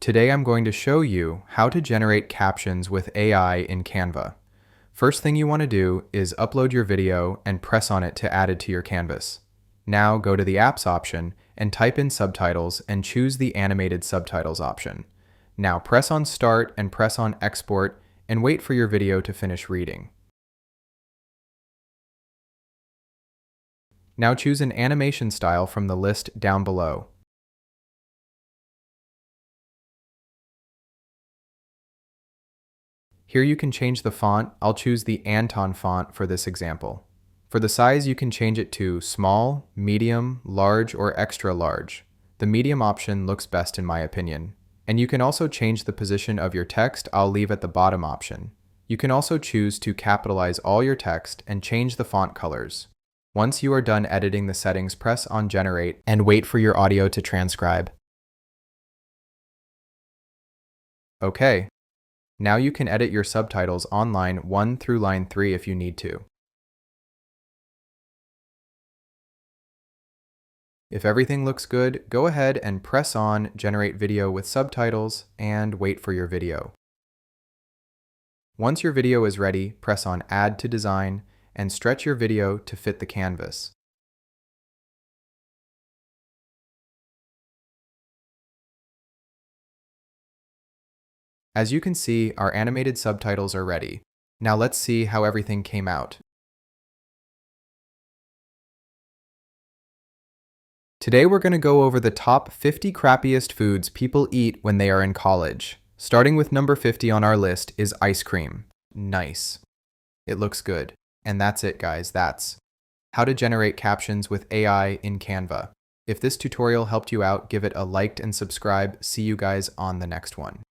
Today I'm going to show you how to generate captions with AI in Canva. First thing you want to do is upload your video and press on it to add it to your canvas. Now go to the Apps option and type in subtitles and choose the animated subtitles option. Now press on Start and press on Export and wait for your video to finish reading. Now choose an animation style from the list down below. Here you can change the font. I'll choose the Anton font for this example. For the size, you can change it to small, medium, large, or extra large. The medium option looks best in my opinion. And you can also change the position of your text. I'll leave at the bottom option. You can also choose to capitalize all your text and change the font colors. Once you are done editing the settings, press on Generate and wait for your audio to transcribe. Okay. Now you can edit your subtitles on line 1 through line 3 if you need to. If everything looks good, go ahead and press on Generate Video with Subtitles and wait for your video. Once your video is ready, press on Add to Design and stretch your video to fit the canvas. As you can see, our animated subtitles are ready. Now let's see how everything came out. Today we're going to go over the top 50 crappiest foods people eat when they are in college. Starting with number 50 on our list is ice cream. Nice. It looks good. And that's it, guys. That's how to generate captions with AI in Canva. If this tutorial helped you out, give it a like and subscribe. See you guys on the next one.